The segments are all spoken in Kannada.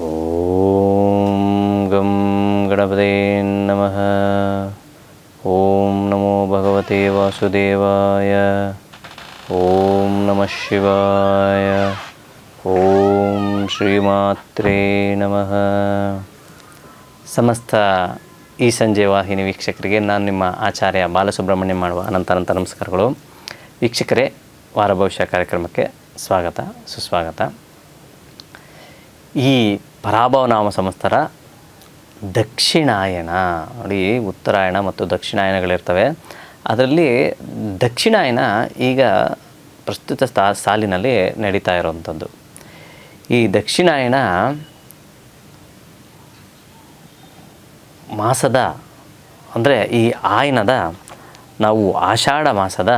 ಓಂ ಗಂ ಗಣಪತೆ ನಮಃ. ಓಂ ನಮೋ ಭಗವತೆ ವಾಸುದೇವಾಯ. ಓಂ ನಮಃ ಶಿವಾಯ. ಓಂ ಶ್ರೀಮಾತ್ರೇ ನಮಃ. ಸಮಸ್ತ ಈ ಸಂಜೆ ವಾಹಿನಿ ವೀಕ್ಷಕರಿಗೆ ನಾನು ನಿಮ್ಮ ಆಚಾರ್ಯ ಬಾಲಸುಬ್ರಹ್ಮಣ್ಯ ಮಾಡುವ ಅನಂತ ನಮಸ್ಕಾರಗಳು. ವೀಕ್ಷಕರೇ, ವಾರ ಭವಿಷ್ಯ ಕಾರ್ಯಕ್ರಮಕ್ಕೆ ಸ್ವಾಗತ ಸುಸ್ವಾಗತ. ಈ ಪರಾಭವ ನಾಮ ಸಂವತ್ಸರ ದಕ್ಷಿಣಾಯನ ನೋಡಿ, ಉತ್ತರಾಯಣ ಮತ್ತು ದಕ್ಷಿಣಾಯನಗಳಿರ್ತವೆ. ಅದರಲ್ಲಿ ದಕ್ಷಿಣಾಯನ ಈಗ ಪ್ರಸ್ತುತ ಸಾಲಿನಲ್ಲಿ ನಡೀತಾ ಇರುವಂಥದ್ದು. ಈ ದಕ್ಷಿಣಾಯನ ಮಾಸದ ಅಂದರೆ ಈ ಆಯನದ ನಾವು ಆಷಾಢ ಮಾಸದ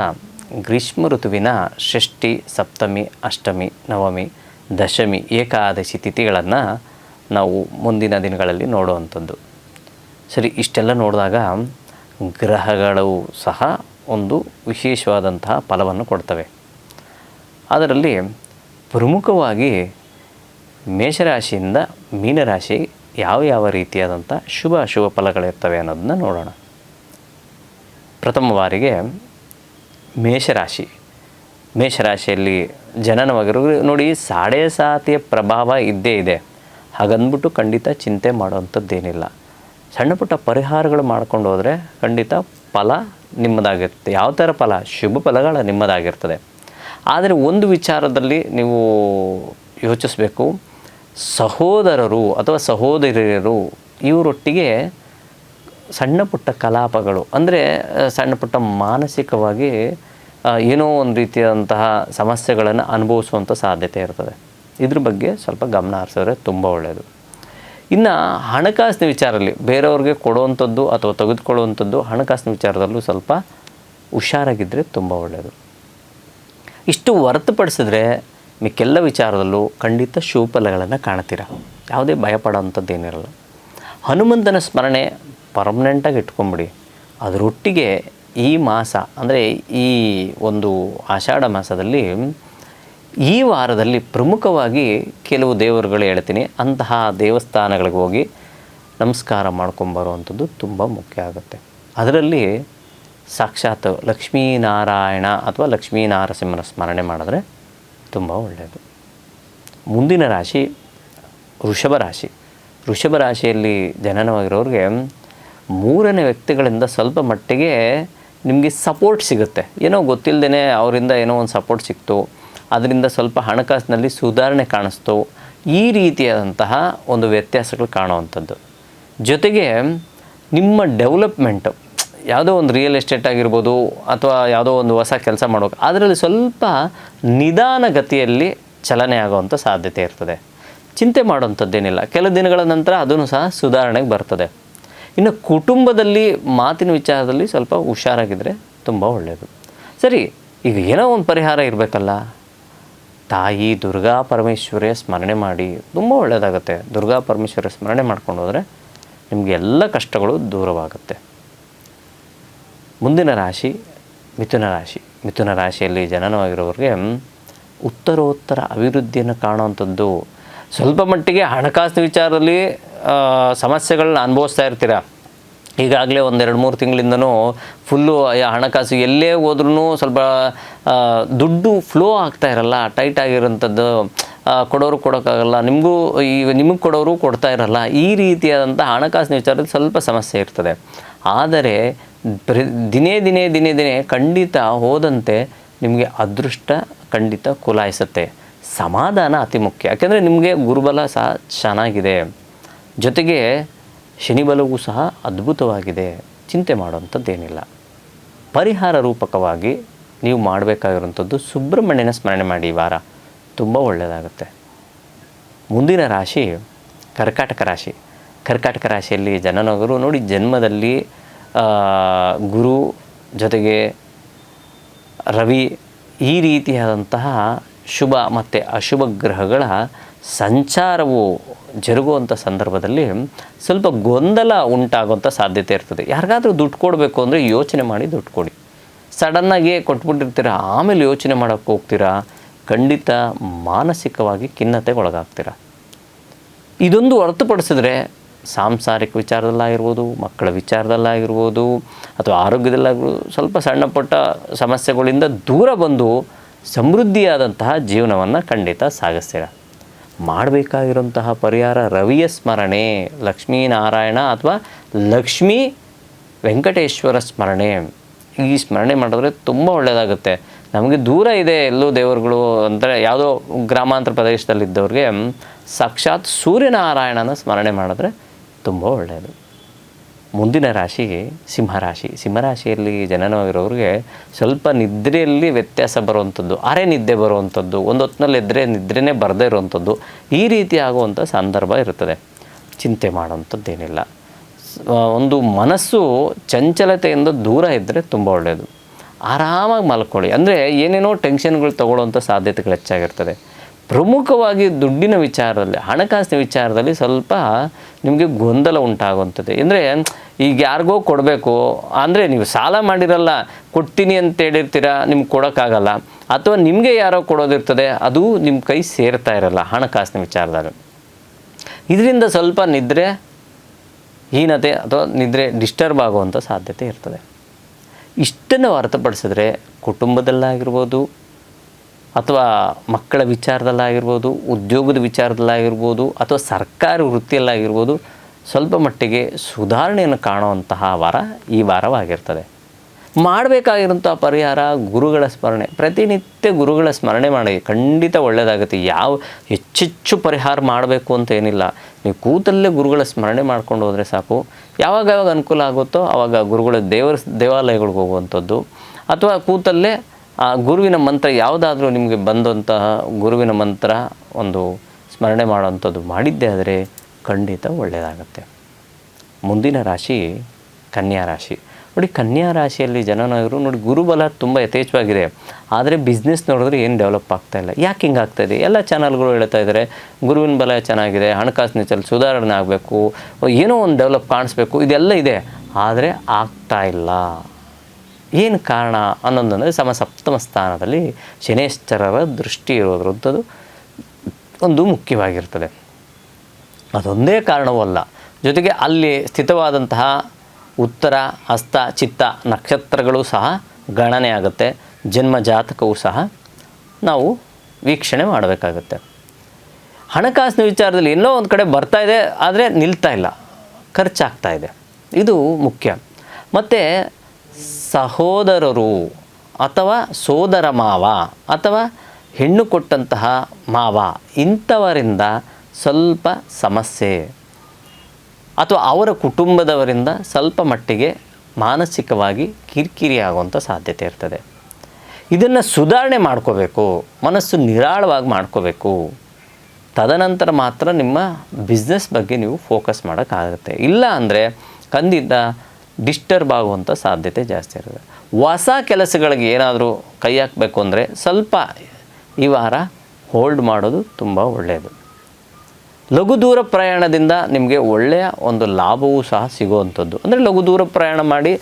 ಗ್ರೀಷ್ಮ ಋತುವಿನ ಷಷ್ಠಿ, ಸಪ್ತಮಿ, ಅಷ್ಟಮಿ, ನವಮಿ, ದಶಮಿ, ಏಕಾದಶಿ ತಿಥಿಗಳನ್ನು ನಾವು ಮುಂದಿನ ದಿನಗಳಲ್ಲಿ ನೋಡುವಂಥದ್ದು. ಸರಿ, ಇಷ್ಟೆಲ್ಲ ನೋಡಿದಾಗ ಗ್ರಹಗಳು ಸಹ ಒಂದು ವಿಶೇಷವಾದಂತಹ ಫಲವನ್ನು ಕೊಡ್ತವೆ. ಅದರಲ್ಲಿ ಪ್ರಮುಖವಾಗಿ ಮೇಷರಾಶಿಯಿಂದ ಮೀನರಾಶಿ ಯಾವ ರೀತಿಯಾದಂಥ ಶುಭ ಅಶುಭ ಫಲಗಳಿರ್ತವೆ ಅನ್ನೋದನ್ನ ನೋಡೋಣ. ಪ್ರಥಮ ಬಾರಿಗೆ ಮೇಷರಾಶಿಯಲ್ಲಿ ಜನನವಾಗಿರೋರು ನೋಡಿ, ಸಾಡೆ ಸಾತಿಯ ಪ್ರಭಾವ ಇದ್ದೇ ಇದೆ. ಹಾಗಂದ್ಬಿಟ್ಟು ಖಂಡಿತ ಚಿಂತೆ ಮಾಡೋವಂಥದ್ದೇನಿಲ್ಲ. ಸಣ್ಣ ಪುಟ್ಟ ಪರಿಹಾರಗಳು ಮಾಡ್ಕೊಂಡು ಹೋದರೆ ಖಂಡಿತ ಫಲ ನಿಮ್ಮದಾಗಿರುತ್ತೆ. ಯಾವ ಥರ ಫಲ? ಶುಭ ಫಲಗಳ ನಿಮ್ಮದಾಗಿರ್ತದೆ. ಆದರೆ ಒಂದು ವಿಚಾರದಲ್ಲಿ ನೀವು ಯೋಚಿಸಬೇಕು. ಸಹೋದರರು ಅಥವಾ ಸಹೋದರಿಯರು ಇವರೊಟ್ಟಿಗೆ ಸಣ್ಣ ಪುಟ್ಟ ಕಲಾಪಗಳು, ಅಂದರೆ ಸಣ್ಣ ಪುಟ್ಟ ಮಾನಸಿಕವಾಗಿ ಏನೋ ಒಂದು ರೀತಿಯಾದಂತಹ ಸಮಸ್ಯೆಗಳನ್ನು ಅನುಭವಿಸುವಂಥ ಸಾಧ್ಯತೆ ಇರ್ತದೆ. ಇದ್ರ ಬಗ್ಗೆ ಸ್ವಲ್ಪ ಗಮನ ಹರಿಸಿದ್ರೆ ತುಂಬ ಒಳ್ಳೆಯದು. ಇನ್ನು ಹಣಕಾಸಿನ ವಿಚಾರದಲ್ಲಿ ಬೇರೆಯವ್ರಿಗೆ ಕೊಡುವಂಥದ್ದು ಅಥವಾ ತೆಗೆದುಕೊಳ್ಳುವಂಥದ್ದು, ಹಣಕಾಸಿನ ವಿಚಾರದಲ್ಲೂ ಸ್ವಲ್ಪ ಹುಷಾರಾಗಿದ್ದರೆ ತುಂಬ ಒಳ್ಳೆಯದು. ಇಷ್ಟು ಹೊರತುಪಡಿಸಿದ್ರೆ ಮಿಕ್ಕೆಲ್ಲ ವಿಚಾರದಲ್ಲೂ ಖಂಡಿತ ಶುಭ ಫಲಗಳನ್ನು ಕಾಣ್ತೀರ. ಯಾವುದೇ ಭಯಪಡೋವಂಥದ್ದೇನಿರಲ್ಲ. ಹನುಮಂತನ ಸ್ಮರಣೆ ಪರ್ಮನೆಂಟಾಗಿ ಇಟ್ಕೊಂಬಿಡಿ. ಅದರೊಟ್ಟಿಗೆ ಈ ಮಾಸ ಅಂದರೆ ಈ ಒಂದು ಆಷಾಢ ಮಾಸದಲ್ಲಿ ಈ ವಾರದಲ್ಲಿ ಪ್ರಮುಖವಾಗಿ ಕೆಲವು ದೇವರುಗಳು ಹೇಳ್ತೀನಿ, ಅಂತಹ ದೇವಸ್ಥಾನಗಳಿಗೆ ಹೋಗಿ ನಮಸ್ಕಾರ ಮಾಡ್ಕೊಂಬರುವಂಥದ್ದು ತುಂಬ ಮುಖ್ಯ ಆಗುತ್ತೆ. ಅದರಲ್ಲಿ ಸಾಕ್ಷಾತ್ ಲಕ್ಷ್ಮೀನಾರಾಯಣ ಅಥವಾ ಲಕ್ಷ್ಮೀನಾರಸಿಂಹನ ಸ್ಮರಣೆ ಮಾಡಿದ್ರೆ ತುಂಬ ಒಳ್ಳೆಯದು. ಮುಂದಿನ ರಾಶಿ ವೃಷಭ ರಾಶಿಯಲ್ಲಿ ಜನನವಾಗಿರೋರಿಗೆ ಮೂರನೇ ವ್ಯಕ್ತಿಗಳಿಂದ ಸ್ವಲ್ಪ ಮಟ್ಟಿಗೆ ನಿಮಗೆ ಸಪೋರ್ಟ್ ಸಿಗುತ್ತೆ. ಏನೋ ಗೊತ್ತಿಲ್ಲದೇ ಅವರಿಂದ ಏನೋ ಒಂದು ಸಪೋರ್ಟ್ ಸಿಕ್ತು, ಅದರಿಂದ ಸ್ವಲ್ಪ ಹಣಕಾಸಿನಲ್ಲಿ ಸುಧಾರಣೆ ಕಾಣಿಸ್ತು. ಈ ರೀತಿಯಾದಂತಹ ಒಂದು ವ್ಯತ್ಯಾಸಗಳು ಕಾಣುವಂಥದ್ದು. ಜೊತೆಗೆ ನಿಮ್ಮ ಡೆವಲಪ್ಮೆಂಟು, ಯಾವುದೋ ಒಂದು ರಿಯಲ್ ಎಸ್ಟೇಟ್ ಆಗಿರ್ಬೋದು ಅಥವಾ ಯಾವುದೋ ಒಂದು ಹೊಸ ಕೆಲಸ ಮಾಡೋಕೆ, ಅದರಲ್ಲಿ ಸ್ವಲ್ಪ ನಿಧಾನಗತಿಯಲ್ಲಿ ಚಲನೆ ಆಗುವಂಥ ಸಾಧ್ಯತೆ ಇರ್ತದೆ. ಚಿಂತೆ ಮಾಡುವಂಥದ್ದೇನಿಲ್ಲ. ಕೆಲವು ದಿನಗಳ ನಂತರ ಅದನ್ನು ಸಹ ಸುಧಾರಣೆಗೆ ಬರ್ತದೆ. ಇನ್ನು ಕುಟುಂಬದಲ್ಲಿ ಮಾತಿನ ವಿಚಾರದಲ್ಲಿ ಸ್ವಲ್ಪ ಹುಷಾರಾಗಿದ್ದರೆ ತುಂಬ ಒಳ್ಳೆಯದು. ಸರಿ, ಈಗ ಏನೋ ಒಂದು ಪರಿಹಾರ ಇರಬೇಕಲ್ಲ. ತಾಯಿ ದುರ್ಗಾ ಪರಮೇಶ್ವರಿಯ ಸ್ಮರಣೆ ಮಾಡಿ, ತುಂಬ ಒಳ್ಳೆಯದಾಗುತ್ತೆ. ದುರ್ಗಾ ಪರಮೇಶ್ವರಿಯ ಸ್ಮರಣೆ ಮಾಡ್ಕೊಂಡು ಹೋದರೆ ನಿಮಗೆ ಎಲ್ಲ ಕಷ್ಟಗಳು ದೂರವಾಗುತ್ತೆ. ಮುಂದಿನ ರಾಶಿ ಮಿಥುನ ರಾಶಿಯಲ್ಲಿ ಜನನವಾಗಿರೋರಿಗೆ ಉತ್ತರೋತ್ತರ ಅಭಿವೃದ್ಧಿಯನ್ನು ಕಾಣುವಂಥದ್ದು. ಸ್ವಲ್ಪ ಮಟ್ಟಿಗೆ ಹಣಕಾಸಿನ ವಿಚಾರದಲ್ಲಿ ಸಮಸ್ಯೆಗಳನ್ನ ಅನುಭವಿಸ್ತಾ ಇರ್ತೀರ. ಈಗಾಗಲೇ ಒಂದು 2-3 ತಿಂಗಳಿಂದನೂ ಫುಲ್ಲು ಹಣಕಾಸು ಎಲ್ಲೇ ಹೋದ್ರೂ ಸ್ವಲ್ಪ ದುಡ್ಡು ಫ್ಲೋ ಆಗ್ತಾ ಇರಲ್ಲ, ಟೈಟ್ ಆಗಿರೋಂಥದ್ದು. ಕೊಡೋರು ಕೊಡೋಕ್ಕಾಗಲ್ಲ, ನಿಮಗೆ ಕೊಡೋರು ಕೊಡ್ತಾ ಇರಲ್ಲ. ಈ ರೀತಿಯಾದಂಥ ಹಣಕಾಸಿನ ವಿಚಾರದಲ್ಲಿ ಸ್ವಲ್ಪ ಸಮಸ್ಯೆ ಇರ್ತದೆ. ಆದರೆ ದಿನೇ ಖಂಡಿತ ಹೋದಂತೆ ನಿಮಗೆ ಅದೃಷ್ಟ ಖಂಡಿತ ಕುಲಾಯಿಸುತ್ತೆ. ಸಮಾಧಾನ ಅತಿ ಮುಖ್ಯ. ಯಾಕೆಂದರೆ ನಿಮಗೆ ಗುರುಬಲ ಸಹ ಚೆನ್ನಾಗಿದೆ, ಜೊತೆಗೆ ಶನಿ ಬಲವೂ ಸಹ ಅದ್ಭುತವಾಗಿದೆ. ಚಿಂತೆ ಮಾಡುವಂಥದ್ದೇನಿಲ್ಲ. ಪರಿಹಾರ ರೂಪಕವಾಗಿ ನೀವು ಮಾಡಬೇಕಾಗಿರುವಂಥದ್ದು ಸುಬ್ರಹ್ಮಣ್ಯನ ಸ್ಮರಣೆ ಮಾಡಿ. ಈ ವಾರ ತುಂಬ ಒಳ್ಳೆಯದಾಗುತ್ತೆ. ಮುಂದಿನ ರಾಶಿ ಕರ್ಕಾಟಕ ರಾಶಿಯಲ್ಲಿ ಜನನವರು ನೋಡಿ, ಜನ್ಮದಲ್ಲಿ ಗುರು ಜೊತೆಗೆ ರವಿ ಈ ರೀತಿಯಾದಂತಹ ಶುಭ ಮತ್ತು ಅಶುಭ ಗ್ರಹಗಳ ಸಂಚಾರವು ಜರುಗುವಂಥ ಸಂದರ್ಭದಲ್ಲಿ ಸ್ವಲ್ಪ ಗೊಂದಲ ಉಂಟಾಗುವಂಥ ಸಾಧ್ಯತೆ ಇರ್ತದೆ. ಯಾರಿಗಾದರೂ ದುಡ್ಡು ಕೊಡಬೇಕು ಅಂದರೆ ಯೋಚನೆ ಮಾಡಿ ದುಡ್ಡು ಕೊಡಿ. ಸಡನ್ನಾಗಿ ಕೊಟ್ಬಿಟ್ಟಿರ್ತೀರ, ಆಮೇಲೆ ಯೋಚನೆ ಮಾಡೋಕ್ಕೆ ಹೋಗ್ತೀರಾ, ಖಂಡಿತ ಮಾನಸಿಕವಾಗಿ ಖಿನ್ನತೆಗೆ ಒಳಗಾಗ್ತೀರ. ಇದೊಂದು ಹೊರತುಪಡಿಸಿದ್ರೆ ಸಾಂಸಾರಿಕ ವಿಚಾರದಲ್ಲಾಗಿರ್ಬೋದು, ಮಕ್ಕಳ ವಿಚಾರದಲ್ಲಾಗಿರ್ಬೋದು, ಅಥವಾ ಆರೋಗ್ಯದಲ್ಲಾಗಿರ್ಬೋದು, ಸ್ವಲ್ಪ ಸಣ್ಣ ಪುಟ್ಟ ಸಮಸ್ಯೆಗಳಿಂದ ದೂರ ಬಂದು ಸಮೃದ್ಧಿಯಾದಂತಹ ಜೀವನವನ್ನು ಖಂಡಿತ ಸಾಗಿಸ್ತೀರ. ಮಾಡಬೇಕಾಗಿರುವಂತಹ ಪರಿಹಾರ ರವಿಯ ಸ್ಮರಣೆ, ಲಕ್ಷ್ಮೀನಾರಾಯಣ ಅಥವಾ ಲಕ್ಷ್ಮೀ ವೆಂಕಟೇಶ್ವರ ಸ್ಮರಣೆ. ಈ ಸ್ಮರಣೆ ಮಾಡಿದ್ರೆ ತುಂಬ ಒಳ್ಳೆಯದಾಗುತ್ತೆ. ನಮಗೆ ದೂರ ಇದೆ ಎಲ್ಲೋ ದೇವರುಗಳು ಅಂದರೆ ಯಾವುದೋ ಗ್ರಾಮಾಂತರ ಪ್ರದೇಶದಲ್ಲಿದ್ದವ್ರಿಗೆ ಸಾಕ್ಷಾತ್ ಸೂರ್ಯನಾರಾಯಣನ ಸ್ಮರಣೆ ಮಾಡಿದ್ರೆ ತುಂಬ ಒಳ್ಳೆಯದು. ಮುಂದಿನ ರಾಶಿ ಸಿಂಹರಾಶಿ. ಸಿಂಹರಾಶಿಯಲ್ಲಿ ಜನನವಾಗಿರೋರಿಗೆ ಸ್ವಲ್ಪ ನಿದ್ರೆಯಲ್ಲಿ ವ್ಯತ್ಯಾಸ ಬರುವಂಥದ್ದು, ಅರೆ ನಿದ್ದೆ ಬರುವಂಥದ್ದು, ಒಂದು ಹೊತ್ತಿನಲ್ಲಿ ಎದ್ದರೆ ನಿದ್ರೆನೇ ಬರದೇ ಇರುವಂಥದ್ದು, ಈ ರೀತಿ ಆಗುವಂಥ ಸಂದರ್ಭ ಇರುತ್ತದೆ. ಚಿಂತೆ ಮಾಡುವಂಥದ್ದೇನಿಲ್ಲ. ಒಂದು ಮನಸ್ಸು ಚಂಚಲತೆಯಿಂದ ದೂರ ಇದ್ದರೆ ತುಂಬ ಒಳ್ಳೆಯದು. ಆರಾಮಾಗಿ ಮಲ್ಕೊಳ್ಳಿ. ಅಂದರೆ ಏನೇನೋ ಟೆನ್ಷನ್ಗಳು ತಗೊಳ್ಳೋವಂಥ ಸಾಧ್ಯತೆಗಳು ಹೆಚ್ಚಾಗಿರ್ತದೆ. ಪ್ರಮುಖವಾಗಿ ದುಡ್ಡಿನ ವಿಚಾರದಲ್ಲಿ, ಹಣಕಾಸಿನ ವಿಚಾರದಲ್ಲಿ ಸ್ವಲ್ಪ ನಿಮಗೆ ಗೊಂದಲ ಉಂಟಾಗುವಂಥದ್ದು. ಅಂದರೆ ಈಗ ಯಾರಿಗೋ ಕೊಡಬೇಕು ಅಂದರೆ ನೀವು ಸಾಲ ಮಾಡಿರಲ್ಲ, ಕೊಡ್ತೀನಿ ಅಂತ ಹೇಳಿರ್ತೀರ, ನಿಮ್ಗೆ ಕೊಡೋಕ್ಕಾಗಲ್ಲ. ಅಥವಾ ನಿಮಗೆ ಯಾರೋ ಕೊಡೋದಿರ್ತದೆ, ಅದು ನಿಮ್ಮ ಕೈ ಸೇರ್ತಾ ಇರಲ್ಲ ಹಣಕಾಸಿನ ವಿಚಾರದಾಗ. ಇದರಿಂದ ಸ್ವಲ್ಪ ನಿದ್ರೆ ಹೀನತೆ ಅಥವಾ ನಿದ್ರೆ ಡಿಸ್ಟರ್ಬ್ ಆಗುವಂಥ ಸಾಧ್ಯತೆ ಇರ್ತದೆ. ಇಷ್ಟನ್ನು ಹೊರತುಪಡಿಸಿದ್ರೆ ಕುಟುಂಬದಲ್ಲಾಗಿರ್ಬೋದು, ಅಥವಾ ಮಕ್ಕಳ ವಿಚಾರದಲ್ಲಾಗಿರ್ಬೋದು, ಉದ್ಯೋಗದ ವಿಚಾರದಲ್ಲಾಗಿರ್ಬೋದು, ಅಥವಾ ಸರ್ಕಾರಿ ವೃತ್ತಿಯಲ್ಲಾಗಿರ್ಬೋದು, ಸ್ವಲ್ಪ ಮಟ್ಟಿಗೆ ಸುಧಾರಣೆಯನ್ನು ಕಾಣುವಂತಹ ವಾರ ಈ ವಾರವಾಗಿರ್ತದೆ. ಮಾಡಬೇಕಾಗಿರೋಂಥ ಪರಿಹಾರ ಗುರುಗಳ ಸ್ಮರಣೆ. ಪ್ರತಿನಿತ್ಯ ಗುರುಗಳ ಸ್ಮರಣೆ ಮಾಡಿ, ಖಂಡಿತ ಒಳ್ಳೆಯದಾಗುತ್ತೆ. ಹೆಚ್ಚೆಚ್ಚು ಪರಿಹಾರ ಮಾಡಬೇಕು ಅಂತ ಏನಿಲ್ಲ. ನೀವು ಕೂತಲ್ಲೇ ಗುರುಗಳ ಸ್ಮರಣೆ ಮಾಡ್ಕೊಂಡು ಹೋದರೆ ಸಾಕು. ಯಾವಾಗ ಅನುಕೂಲ ಆಗುತ್ತೋ ಆವಾಗ ಗುರುಗಳ ದೇವಾಲಯಗಳಿಗೆ ಹೋಗುವಂಥದ್ದು, ಅಥವಾ ಕೂತಲ್ಲೇ ಆ ಗುರುವಿನ ಮಂತ್ರ ಯಾವುದಾದ್ರೂ ನಿಮಗೆ ಬಂದಂತಹ ಗುರುವಿನ ಮಂತ್ರ ಒಂದು ಸ್ಮರಣೆ ಮಾಡುವಂಥದ್ದು ಮಾಡಿದ್ದೇ ಆದರೆ ಖಂಡಿತ ಒಳ್ಳೆಯದಾಗುತ್ತೆ. ಮುಂದಿನ ರಾಶಿ ಕನ್ಯಾ ರಾಶಿ. ನೋಡಿ, ಕನ್ಯಾ ರಾಶಿಯಲ್ಲಿ ಜನನವರು ನೋಡಿ ಗುರುಬಲ ತುಂಬ ಯಥೇಚ್ಛವಾಗಿದೆ. ಆದರೆ ಬಿಸ್ನೆಸ್ ನೋಡಿದ್ರೆ ಏನು ಡೆವಲಪ್ ಆಗ್ತಾಯಿಲ್ಲ. ಯಾಕೆ ಹಿಂಗೆ ಆಗ್ತಾಯಿದೆ? ಎಲ್ಲ ಚಾನಲ್ಗಳು ಹೇಳ್ತಾ ಇದ್ದಾರೆ ಗುರುವಿನ ಬಲ ಚೆನ್ನಾಗಿದೆ, ಹಣಕಾಸಿನ ಸುಧಾರಣೆ ಆಗಬೇಕು, ಏನೋ ಒಂದು ಡೆವಲಪ್ ಕಾಣಿಸ್ಬೇಕು, ಇದೆಲ್ಲ ಇದೆ. ಆದರೆ ಆಗ್ತಾಯಿಲ್ಲ. ಏನು ಕಾರಣ ಅನ್ನೋದಂದರೆ ಸಪ್ತಮ ಸ್ಥಾನದಲ್ಲಿ ಶನೇಶ್ವರರ ದೃಷ್ಟಿ ಇರೋದ್ರದ್ದು ಒಂದು ಮುಖ್ಯವಾಗಿರ್ತದೆ. ಅದೊಂದೇ ಕಾರಣವಲ್ಲ, ಜೊತೆಗೆ ಅಲ್ಲಿ ಸ್ಥಿತವಾದಂತಹ ಉತ್ತರ, ಹಸ್ತ, ಚಿತ್ತ ನಕ್ಷತ್ರಗಳು ಸಹ ಗಣನೆ ಆಗುತ್ತೆ. ಜನ್ಮ ಜಾತಕವೂ ಸಹ ನಾವು ವೀಕ್ಷಣೆ ಮಾಡಬೇಕಾಗುತ್ತೆ. ಹಣಕಾಸಿನ ವಿಚಾರದಲ್ಲಿ ಎಲ್ಲೋ ಒಂದು ಕಡೆ ಬರ್ತಾ ಇದೆ, ಆದರೆ ನಿಲ್ತಾ ಇಲ್ಲ, ಖರ್ಚಾಗ್ತಾ ಇದೆ. ಇದು ಮುಖ್ಯ. ಮತ್ತು ಸಹೋದರರು ಅಥವಾ ಸೋದರ ಮಾವ ಅಥವಾ ಹೆಣ್ಣು ಕೊಟ್ಟಂತಹ ಮಾವ ಇಂಥವರಿಂದ ಸ್ವಲ್ಪ ಸಮಸ್ಯೆ, ಅಥವಾ ಅವರ ಕುಟುಂಬದವರಿಂದ ಸ್ವಲ್ಪ ಮಟ್ಟಿಗೆ ಮಾನಸಿಕವಾಗಿ ಕಿರಿಕಿರಿ ಆಗುವಂಥ ಸಾಧ್ಯತೆ ಇರ್ತದೆ. ಇದನ್ನು ಸುಧಾರಣೆ ಮಾಡ್ಕೋಬೇಕು, ಮನಸ್ಸು ನಿರಾಳವಾಗಿ ಮಾಡ್ಕೋಬೇಕು. ತದನಂತರ ಮಾತ್ರ ನಿಮ್ಮ ಬಿಸ್ನೆಸ್ ಬಗ್ಗೆ ನೀವು ಫೋಕಸ್ ಮಾಡೋಕ್ಕಾಗುತ್ತೆ. ಇಲ್ಲ ಅಂದರೆ ಖಂಡಿತ ಡಿಸ್ಟರ್ಬ್ ಆಗುವಂಥ ಸಾಧ್ಯತೆ ಜಾಸ್ತಿ ಇರ್ತದೆ. ಹೊಸ ಕೆಲಸಗಳಿಗೆ ಏನಾದರೂ ಕೈ ಹಾಕಬೇಕು ಅಂದರೆ ಸ್ವಲ್ಪ ಈ ವಾರ ಹೋಲ್ಡ್ ಮಾಡೋದು ತುಂಬ ಒಳ್ಳೆಯದು. ಲಘು ದೂರ ಪ್ರಯಾಣದಿಂದ ನಿಮಗೆ ಒಳ್ಳೆಯ ಒಂದು ಲಾಭವೂ ಸಹ ಸಿಗುವಂಥದ್ದು. ಅಂದರೆ ಲಘು ದೂರ ಪ್ರಯಾಣ ಮಾಡಿ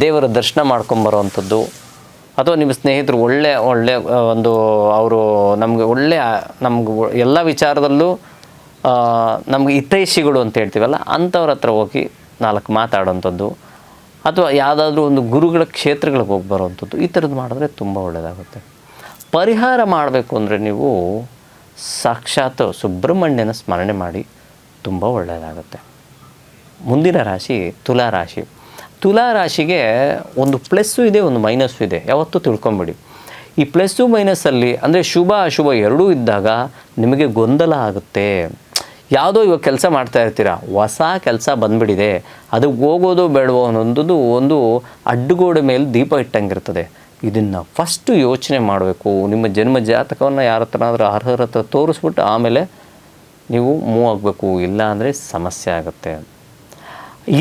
ದೇವರ ದರ್ಶನ ಮಾಡ್ಕೊಂಬರೋವಂಥದ್ದು, ಅಥವಾ ನಿಮ್ಮ ಸ್ನೇಹಿತರು ಒಳ್ಳೆಯ ಒಂದು ಅವರು ನಮಗೆ ಎಲ್ಲ ವಿಚಾರದಲ್ಲೂ ನಮಗೆ ಹಿತೈಷಿಗಳು ಅಂತ ಹೇಳ್ತೀವಲ್ಲ, ಅಂಥವ್ರ ಹತ್ರ ಹೋಗಿ 4 ಮಾತಾಡೋವಂಥದ್ದು, ಅಥವಾ ಯಾವುದಾದ್ರೂ ಒಂದು ಗುರುಗಳ ಕ್ಷೇತ್ರಗಳಿಗೆ ಹೋಗಿ ಬರೋವಂಥದ್ದು, ಈ ಥರದ್ದು ಮಾಡಿದ್ರೆ ತುಂಬ ಒಳ್ಳೆಯದಾಗುತ್ತೆ. ಪರಿಹಾರ ಮಾಡಬೇಕು ಅಂದರೆ ನೀವು ಸಾಕ್ಷಾತ್ ಸುಬ್ರಹ್ಮಣ್ಯನ ಸ್ಮರಣೆ ಮಾಡಿ, ತುಂಬ ಒಳ್ಳೆಯದಾಗುತ್ತೆ. ಮುಂದಿನ ರಾಶಿ ತುಲಾ ರಾಶಿ. ತುಲಾ ರಾಶಿಗೆ ಒಂದು ಪ್ಲಸ್ಸು ಇದೆ, ಒಂದು ಮೈನಸ್ಸು ಇದೆ. ಯಾವತ್ತೂ ತಿಳ್ಕೊಂಬಿಡಿ. ಈ ಪ್ಲಸ್ಸು ಮೈನಸ್ಸಲ್ಲಿ ಅಂದರೆ ಶುಭ ಅಶುಭ ಎರಡೂ ಇದ್ದಾಗ ನಿಮಗೆ ಗೊಂದಲ ಆಗುತ್ತೆ. ಯಾವುದೋ ಇವಾಗ ಕೆಲಸ ಮಾಡ್ತಾ ಇರ್ತೀರ, ಹೊಸ ಕೆಲಸ ಬಂದುಬಿಟ್ಟಿದೆ, ಅದಕ್ಕೆ ಹೋಗೋದು ಬೇಡವೋ ಅನ್ನೋದು ಒಂದು ಅಡ್ಡುಗೋಡೆ ಮೇಲೆ ದೀಪ ಇಟ್ಟಂಗಿರ್ತದೆ. ಇದನ್ನು ಫಸ್ಟು ಯೋಚನೆ ಮಾಡಬೇಕು. ನಿಮ್ಮ ಜನ್ಮ ಜಾತಕವನ್ನು ಯಾರ ಹತ್ರನಾದ್ರೂ ಅರ್ಹರ ಹತ್ರ ತೋರಿಸ್ಬಿಟ್ಟು ಆಮೇಲೆ ನೀವು ಮೂವ್ ಆಗಬೇಕು. ಇಲ್ಲ ಅಂದರೆ ಸಮಸ್ಯೆ ಆಗುತ್ತೆ.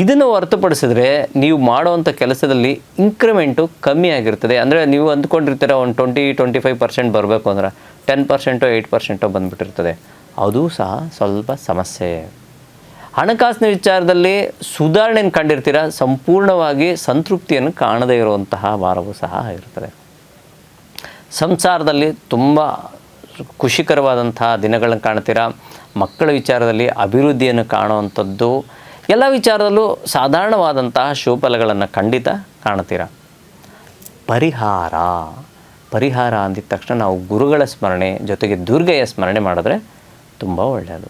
ಇದನ್ನು ಹೊರತುಪಡಿಸಿದ್ರೆ ನೀವು ಮಾಡುವಂಥ ಕೆಲಸದಲ್ಲಿ ಇನ್ಕ್ರಿಮೆಂಟು ಕಮ್ಮಿ ಆಗಿರ್ತದೆ. ಅಂದರೆ ನೀವು ಅಂದ್ಕೊಂಡಿರ್ತೀರ ಒಂದು 20-25% ಬರಬೇಕು ಅಂದ್ರೆ 10% 8% ಬಂದುಬಿಟ್ಟಿರ್ತದೆ. ಅದು ಸಹ ಸ್ವಲ್ಪ ಸಮಸ್ಯೆ. ಹಣಕಾಸಿನ ವಿಚಾರದಲ್ಲಿ ಸುಧಾರಣೆಯನ್ನು ಕಂಡಿರ್ತೀರ, ಸಂಪೂರ್ಣವಾಗಿ ಸಂತೃಪ್ತಿಯನ್ನು ಕಾಣದೇ ಇರುವಂತಹ ವಾರವೂ ಸಹ ಇರ್ತದೆ. ಸಂಸಾರದಲ್ಲಿ ತುಂಬ ಖುಷಿಕರವಾದಂತಹ ದಿನಗಳನ್ನು ಕಾಣ್ತೀರಾ. ಮಕ್ಕಳ ವಿಚಾರದಲ್ಲಿ ಅಭಿವೃದ್ಧಿಯನ್ನು ಕಾಣುವಂಥದ್ದು, ಎಲ್ಲ ವಿಚಾರದಲ್ಲೂ ಸಾಧಾರಣವಾದಂತಹ ಶುಭಫಲಗಳನ್ನು ಖಂಡಿತ ಕಾಣ್ತೀರಾ. ಪರಿಹಾರ ಅಂದಿದ ತಕ್ಷಣ ನಾವು ಗುರುಗಳ ಸ್ಮರಣೆ ಜೊತೆಗೆ ದುರ್ಗೆಯ ಸ್ಮರಣೆ ಮಾಡಿದ್ರೆ ತುಂಬ ಒಳ್ಳೆಯದು.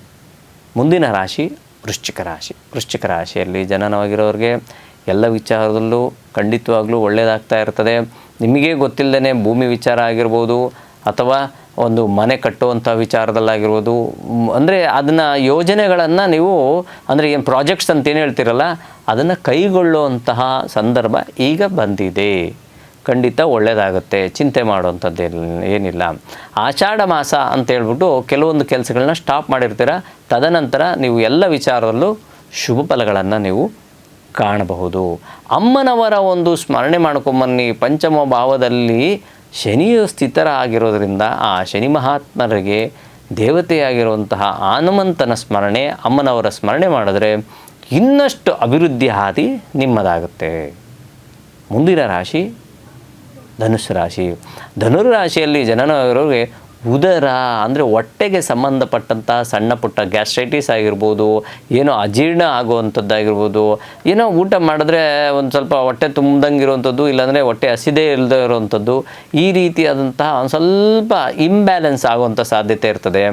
ಮುಂದಿನ ರಾಶಿ ವೃಶ್ಚಿಕ ರಾಶಿಯಲ್ಲಿ ಜನನವಾಗಿರೋರಿಗೆ ಎಲ್ಲ ವಿಚಾರದಲ್ಲೂ ಖಂಡಿತವಾಗ್ಲೂ ಒಳ್ಳೆಯದಾಗ್ತಾ ಇರ್ತದೆ. ನಿಮಗೆ ಗೊತ್ತಿಲ್ಲದೇ ಭೂಮಿ ವಿಚಾರ ಆಗಿರ್ಬೋದು ಅಥವಾ ಒಂದು ಮನೆ ಕಟ್ಟುವಂಥ ವಿಚಾರದಲ್ಲಾಗಿರ್ಬೋದು, ಅಂದರೆ ಅದನ್ನು ಯೋಜನೆಗಳನ್ನು ನೀವು ಅಂದರೆ ಏನು ಪ್ರಾಜೆಕ್ಟ್ಸ್ ಅಂತೇನು ಹೇಳ್ತಿರಲ್ಲ ಅದನ್ನು ಕೈಗೊಳ್ಳುವಂತಹ ಸಂದರ್ಭ ಈಗ ಬಂದಿದೆ. ಖಂಡಿತ ಒಳ್ಳೆಯದಾಗುತ್ತೆ, ಚಿಂತೆ ಮಾಡುವಂಥದ್ದು ಏನಿಲ್ಲ. ಆಷಾಢ ಮಾಸ ಅಂತೇಳ್ಬಿಟ್ಟು ಕೆಲವೊಂದು ಕೆಲಸಗಳನ್ನ ಸ್ಟಾಪ್ ಮಾಡಿರ್ತೀರ, ತದನಂತರ ನೀವು ಎಲ್ಲ ವಿಚಾರದಲ್ಲೂ ಶುಭ ಫಲಗಳನ್ನು ನೀವು ಕಾಣಬಹುದು. ಅಮ್ಮನವರ ಒಂದು ಸ್ಮರಣೆ ಮಾಡ್ಕೊಂಬನ್ನಿ. ಪಂಚಮ ಭಾವದಲ್ಲಿ ಶನಿಯು ಸ್ಥಿತರಾಗಿರೋದ್ರಿಂದ ಆ ಶನಿ ಮಹಾತ್ಮರಿಗೆ ದೇವತೆಯಾಗಿರುವಂತಹ ಹನುಮಂತನ ಸ್ಮರಣೆ, ಅಮ್ಮನವರ ಸ್ಮರಣೆ ಮಾಡಿದ್ರೆ ಇನ್ನಷ್ಟು ಅಭಿವೃದ್ಧಿ ಹಾದಿ ನಿಮ್ಮದಾಗುತ್ತೆ. ಮುಂದಿನ ರಾಶಿ ಧನುರಾಶಿಯಲ್ಲಿ ಜನನವಾಗಿರೋರಿಗೆ ಉದರ ಅಂದರೆ ಹೊಟ್ಟೆಗೆ ಸಂಬಂಧಪಟ್ಟಂಥ ಸಣ್ಣ ಪುಟ್ಟ ಗ್ಯಾಸ್ಟ್ರೈಟಿಸ್ ಆಗಿರ್ಬೋದು, ಏನೋ ಅಜೀರ್ಣ ಆಗುವಂಥದ್ದಾಗಿರ್ಬೋದು, ಏನೋ ಊಟ ಮಾಡಿದ್ರೆ ಒಂದು ಸ್ವಲ್ಪ ಹೊಟ್ಟೆ ತುಂಬ್ದಂಗೆ ಇರುವಂಥದ್ದು, ಇಲ್ಲಾಂದರೆ ಹೊಟ್ಟೆ ಹಸಿದೇ ಇಲ್ಲದೆ ಇರುವಂಥದ್ದು, ಈ ರೀತಿಯಾದಂತಹ ಒಂದು ಸ್ವಲ್ಪ ಇಂಬ್ಯಾಲೆನ್ಸ್ ಆಗುವಂಥ ಸಾಧ್ಯತೆ ಇರ್ತದೆ.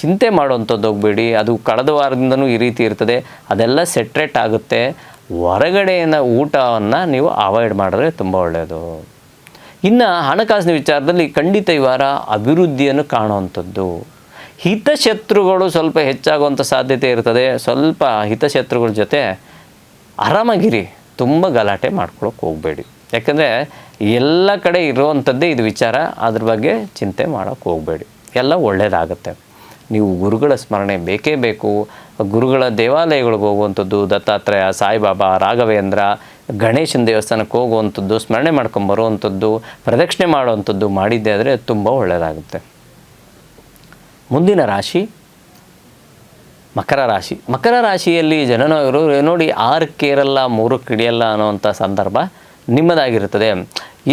ಚಿಂತೆ ಮಾಡುವಂಥದ್ದು ಹೋಗಬೇಡಿ, ಅದು ಕಳೆದ ವಾರದಿಂದನೂ ಈ ರೀತಿ ಇರ್ತದೆ, ಅದೆಲ್ಲ ಸೆಟ್ರೇಟ್ ಆಗುತ್ತೆ. ಹೊರಗಡೆಯಿಂದ ಊಟವನ್ನು ನೀವು ಅವಾಯ್ಡ್ ಮಾಡಿದ್ರೆ ತುಂಬ ಒಳ್ಳೆಯದು. ಇನ್ನು ಹಣಕಾಸಿನ ವಿಚಾರದಲ್ಲಿ ಖಂಡಿತ ಈ ವಾರ ಅಭಿವೃದ್ಧಿಯನ್ನು ಕಾಣುವಂಥದ್ದು. ಹಿತಶತ್ರುಗಳು ಸ್ವಲ್ಪ ಹೆಚ್ಚಾಗುವಂಥ ಸಾಧ್ಯತೆ ಇರ್ತದೆ. ಸ್ವಲ್ಪ ಹಿತಶತ್ರುಗಳ ಜೊತೆ ಆರಾಮಾಗಿರಿ, ತುಂಬ ಗಲಾಟೆ ಮಾಡ್ಕೊಳ್ಳೋಕೆ ಹೋಗಬೇಡಿ. ಯಾಕಂದರೆ ಎಲ್ಲ ಕಡೆ ಇರುವಂಥದ್ದೇ ಇದು ವಿಚಾರ, ಅದ್ರ ಬಗ್ಗೆ ಚಿಂತೆ ಮಾಡೋಕ್ಕೆ ಹೋಗಬೇಡಿ, ಎಲ್ಲ ಒಳ್ಳೆಯದಾಗುತ್ತೆ. ನೀವು ಗುರುಗಳ ಸ್ಮರಣೆ ಬೇಕೇ ಬೇಕು. ಗುರುಗಳ ದೇವಾಲಯಗಳಿಗೆ ಹೋಗುವಂಥದ್ದು, ದತ್ತಾತ್ರೇಯ, ಸಾಯಿಬಾಬಾ, ರಾಘವೇಂದ್ರ, ಗಣೇಶನ ದೇವಸ್ಥಾನಕ್ಕೆ ಹೋಗುವಂಥದ್ದು, ಸ್ಮರಣೆ ಮಾಡ್ಕೊಂಬರುವಂಥದ್ದು, ಪ್ರದಕ್ಷಿಣೆ ಮಾಡುವಂಥದ್ದು ಮಾಡಿದ್ದೆ ಆದರೆ ತುಂಬ ಒಳ್ಳೆಯದಾಗುತ್ತೆ. ಮುಂದಿನ ರಾಶಿ ಮಕರ ರಾಶಿಯಲ್ಲಿ ಜನನವರು ನೋಡಿ 6ಕ್ಕೆ ಇರಲ್ಲ 3ಕ್ಕೆ ಹಿಡಿಯಲ್ಲ ಅನ್ನೋವಂಥ ಸಂದರ್ಭ ನಿಮ್ಮದಾಗಿರ್ತದೆ.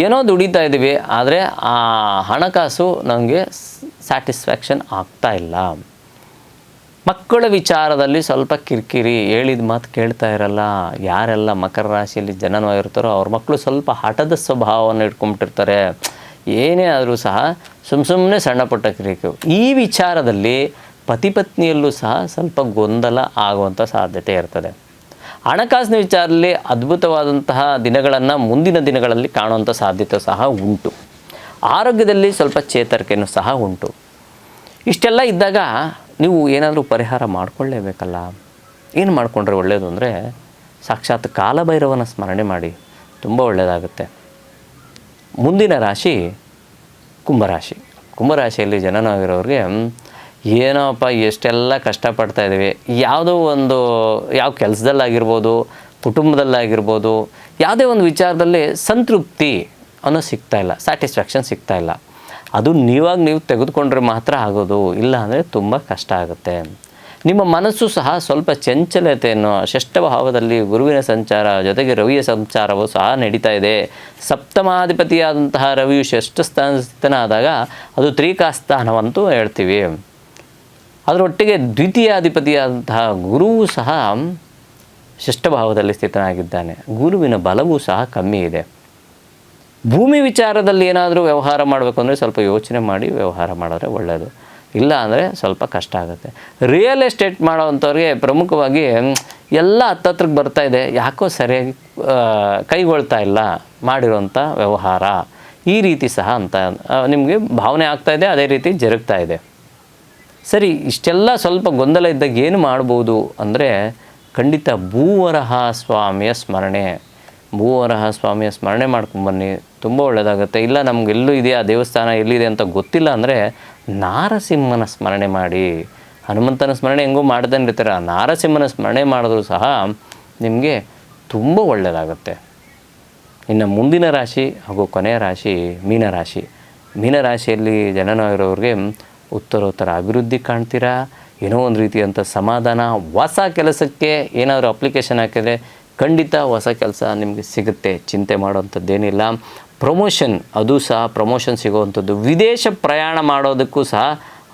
ಏನೋ ದುಡಿತಾ ಇದ್ದೀವಿ, ಆದರೆ ಆ ಹಣಕಾಸು ನಮಗೆ ಸ್ಯಾಟಿಸ್ಫ್ಯಾಕ್ಷನ್ ಆಗ್ತಾ ಇಲ್ಲ. ಮಕ್ಕಳ ವಿಚಾರದಲ್ಲಿ ಸ್ವಲ್ಪ ಕಿರಿಕಿರಿ, ಹೇಳಿದ ಮಾತು ಕೇಳ್ತಾ ಇರಲ್ಲ. ಯಾರೆಲ್ಲ ಮಕರ ರಾಶಿಯಲ್ಲಿ ಜನನವಾಗಿರ್ತಾರೋ ಅವ್ರ ಮಕ್ಕಳು ಸ್ವಲ್ಪ ಹಠದ ಸ್ವಭಾವವನ್ನು ಇಟ್ಕೊಂಬಿಟ್ಟಿರ್ತಾರೆ. ಏನೇ ಆದರೂ ಸಹ ಸುಮ್ಮನೆ ಸಣ್ಣ ಪುಟ್ಟ ಕಿರಿಕಿರಿ. ಈ ವಿಚಾರದಲ್ಲಿ ಪತಿ ಪತ್ನಿಯಲ್ಲೂ ಸಹ ಸ್ವಲ್ಪ ಗೊಂದಲ ಆಗುವಂಥ ಸಾಧ್ಯತೆ ಇರ್ತದೆ. ಹಣಕಾಸಿನ ವಿಚಾರದಲ್ಲಿ ಅದ್ಭುತವಾದಂತಹ ದಿನಗಳನ್ನು ಮುಂದಿನ ದಿನಗಳಲ್ಲಿ ಕಾಣುವಂಥ ಸಾಧ್ಯತೆ ಸಹ ಉಂಟು. ಆರೋಗ್ಯದಲ್ಲಿ ಸ್ವಲ್ಪ ಚೇತರಿಕೆಯೂ ಸಹ ಉಂಟು. ಇಷ್ಟೆಲ್ಲ ಇದ್ದಾಗ ನೀವು ಏನಾದರೂ ಪರಿಹಾರ ಮಾಡಿಕೊಳ್ಳೇಬೇಕಲ್ಲ. ಏನು ಮಾಡಿಕೊಂಡ್ರೆ ಒಳ್ಳೆಯದು ಅಂದರೆ ಸಾಕ್ಷಾತ್ ಕಾಲಭೈರವನ ಸ್ಮರಣೆ ಮಾಡಿ, ತುಂಬ ಒಳ್ಳೆಯದಾಗುತ್ತೆ. ಮುಂದಿನ ರಾಶಿ ಕುಂಭರಾಶಿಯಲ್ಲಿ ಜನನವಾಗಿರೋರಿಗೆ ಏನೋಪ್ಪ ಎಷ್ಟೆಲ್ಲ ಕಷ್ಟಪಡ್ತಾಯಿದ್ದೀವಿ, ಯಾವ ಕೆಲಸದಲ್ಲಾಗಿರ್ಬೋದು, ಕುಟುಂಬದಲ್ಲಾಗಿರ್ಬೋದು, ಯಾವುದೇ ಒಂದು ವಿಚಾರದಲ್ಲಿ ಸಂತೃಪ್ತಿ ಅನ್ನೋ ಸಿಗ್ತಾಯಿಲ್ಲ, ಸ್ಯಾಟಿಸ್ಫ್ಯಾಕ್ಷನ್ ಸಿಗ್ತಾಯಿಲ್ಲ. ಅದು ನೀವು ತೆಗೆದುಕೊಂಡ್ರೆ ಮಾತ್ರ ಆಗೋದು, ಇಲ್ಲ ಅಂದರೆ ತುಂಬ ಕಷ್ಟ ಆಗುತ್ತೆ. ನಿಮ್ಮ ಮನಸ್ಸು ಸಹ ಸ್ವಲ್ಪ ಚಂಚಲತೆಯನ್ನು, ಷಷ್ಠಭಾವದಲ್ಲಿ ಗುರುವಿನ ಸಂಚಾರ ಜೊತೆಗೆ ರವಿಯ ಸಂಚಾರವು ಸಹ ನಡೀತಾ ಇದೆ. ಸಪ್ತಮಾಧಿಪತಿಯಾದಂತಹ ರವಿಯು ಷಷ್ಠ ಸ್ಥಾನಸ್ಥಿತನಾದಾಗ ಅದು ತ್ರಿಕಾಸ್ಥಾನವಂತೂ ಹೇಳ್ತೀವಿ. ಅದರೊಟ್ಟಿಗೆ ದ್ವಿತೀಯಾಧಿಪತಿಯಾದಂತಹ ಗುರುವು ಸಹ ಷಷ್ಠಭಾವದಲ್ಲಿ ಸ್ಥಿತನಾಗಿದ್ದಾನೆ. ಗುರುವಿನ ಬಲವೂ ಸಹ ಕಮ್ಮಿ ಇದೆ. ಭೂಮಿ ವಿಚಾರದಲ್ಲಿ ಏನಾದರೂ ವ್ಯವಹಾರ ಮಾಡಬೇಕು ಅಂದರೆ ಸ್ವಲ್ಪ ಯೋಚನೆ ಮಾಡಿ ವ್ಯವಹಾರ ಮಾಡಿದ್ರೆ ಒಳ್ಳೆಯದು, ಇಲ್ಲ ಅಂದರೆ ಸ್ವಲ್ಪ ಕಷ್ಟ ಆಗುತ್ತೆ. ರಿಯಲ್ ಎಸ್ಟೇಟ್ ಮಾಡೋವಂಥವ್ರಿಗೆ ಪ್ರಮುಖವಾಗಿ ಎಲ್ಲ ಹತ್ತತ್ರಕ್ಕೆ ಬರ್ತಾಯಿದೆ, ಯಾಕೋ ಸರಿಯಾಗಿ ಕೈಗೊಳ್ತಾ ಇಲ್ಲ ಮಾಡಿರೋಂಥ ವ್ಯವಹಾರ, ಈ ರೀತಿ ಸಹ ಅಂತ ನಿಮಗೆ ಭಾವನೆ ಆಗ್ತಾಯಿದೆ, ಅದೇ ರೀತಿ ಜರುಗ್ತಾ ಇದೆ. ಸರಿ, ಇಷ್ಟೆಲ್ಲ ಸ್ವಲ್ಪ ಗೊಂದಲ ಇದ್ದಾಗ ಏನು ಮಾಡ್ಬೋದು ಅಂದರೆ ಖಂಡಿತ ಭೂವರಹ ಸ್ವಾಮಿಯ ಸ್ಮರಣೆ ಮಾಡ್ಕೊಂಬನ್ನಿ, ತುಂಬ ಒಳ್ಳೆಯದಾಗುತ್ತೆ. ಇಲ್ಲ ನಮಗೆಲ್ಲೂ ಇದೆಯಾ ದೇವಸ್ಥಾನ ಎಲ್ಲಿದೆ ಅಂತ ಗೊತ್ತಿಲ್ಲ ಅಂದರೆ ನಾರಸಿಂಹನ ಸ್ಮರಣೆ ಮಾಡಿ. ಹನುಮಂತನ ಸ್ಮರಣೆ ಹೆಂಗೋ ಮಾಡ್ತಾನೆ ಇರ್ತಾರೆ, ನಾರಸಿಂಹನ ಸ್ಮರಣೆ ಮಾಡಿದ್ರೂ ಸಹ ನಿಮಗೆ ತುಂಬ ಒಳ್ಳೆಯದಾಗುತ್ತೆ. ಇನ್ನು ಮುಂದಿನ ರಾಶಿ ಹಾಗೂ ಕೊನೆಯ ರಾಶಿ ಮೀನರಾಶಿಯಲ್ಲಿ ಜನನವಾಗಿರೋರಿಗೆ ಉತ್ತರೋತ್ತರ ಅಭಿವೃದ್ಧಿ ಕಾಣ್ತೀರಾ. ಏನೋ ಒಂದು ರೀತಿಯಂಥ ಸಮಾಧಾನ. ಹೊಸ ಕೆಲಸಕ್ಕೆ ಏನಾದರೂ ಅಪ್ಲಿಕೇಶನ್ ಹಾಕಿದರೆ ಖಂಡಿತ ಹೊಸ ಕೆಲಸ ನಿಮಗೆ ಸಿಗುತ್ತೆ, ಚಿಂತೆ ಮಾಡೋವಂಥದ್ದೇನಿಲ್ಲ. ಪ್ರಮೋಷನ್, ಅದು ಸಹ ಪ್ರಮೋಷನ್ ಸಿಗುವಂಥದ್ದು, ವಿದೇಶ ಪ್ರಯಾಣ ಮಾಡೋದಕ್ಕೂ ಸಹ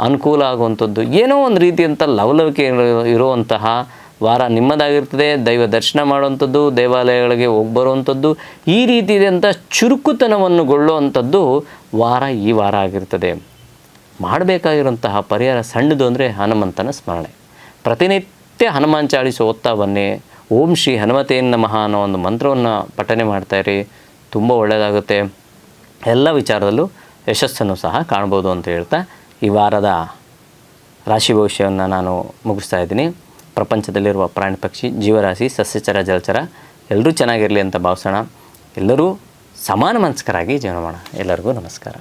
ಅನುಕೂಲ ಆಗುವಂಥದ್ದು, ಏನೋ ಒಂದು ರೀತಿಯಂಥ ಲವಲವಿಕೆ ಇರುವಂತಹ ವಾರ ನಿಮ್ಮದಾಗಿರ್ತದೆ. ದೈವ ದರ್ಶನ ಮಾಡುವಂಥದ್ದು, ದೇವಾಲಯಗಳಿಗೆ ಹೋಗಿ ಬರುವಂಥದ್ದು, ಈ ರೀತಿಯಾದಂಥ ಚುರುಕುತನವನ್ನು ಗೊಳ್ಳುವಂಥದ್ದು ವಾರ ಈ ವಾರ ಆಗಿರ್ತದೆ. ಮಾಡಬೇಕಾಗಿರುವಂತಹ ಪರಿಹಾರ ಸಣ್ಣದು ಅಂದರೆ ಹನುಮಂತನ ಸ್ಮರಣೆ. ಪ್ರತಿನಿತ್ಯ ಹನುಮಾನ್ ಚಾಲೀಸು ಓದ್ತಾ ಬನ್ನಿ. ಓಂ ಶ್ರೀ ಹನುಮತೇನ್ ನಮಃ ಅನ್ನೋ ಒಂದು ಮಂತ್ರವನ್ನು ಪಠನೆ ಮಾಡ್ತಾಯಿರಿ. ತುಂಬ ಒಳ್ಳೆಯದಾಗುತ್ತೆ. ಎಲ್ಲ ವಿಚಾರದಲ್ಲೂ ಯಶಸ್ಸನ್ನು ಸಹ ಕಾಣ್ಬೋದು ಅಂತ ಹೇಳ್ತಾ ಈ ವಾರದ ರಾಶಿ ಭವಿಷ್ಯವನ್ನು ನಾನು ಮುಗಿಸ್ತಾ ಇದ್ದೀನಿ. ಪ್ರಪಂಚದಲ್ಲಿರುವ ಪ್ರಾಣಿ ಪಕ್ಷಿ ಜೀವರಾಶಿ ಸಸ್ಯಚರ ಜಲಚರ ಎಲ್ಲರೂ ಚೆನ್ನಾಗಿರಲಿ ಅಂತ ಭಾವಿಸೋಣ. ಎಲ್ಲರೂ ಸಮಾನ ಮನಸ್ಕರಾಗಿ ಜೀವನ ಮಾಡೋಣ. ಎಲ್ಲರಿಗೂ ನಮಸ್ಕಾರ.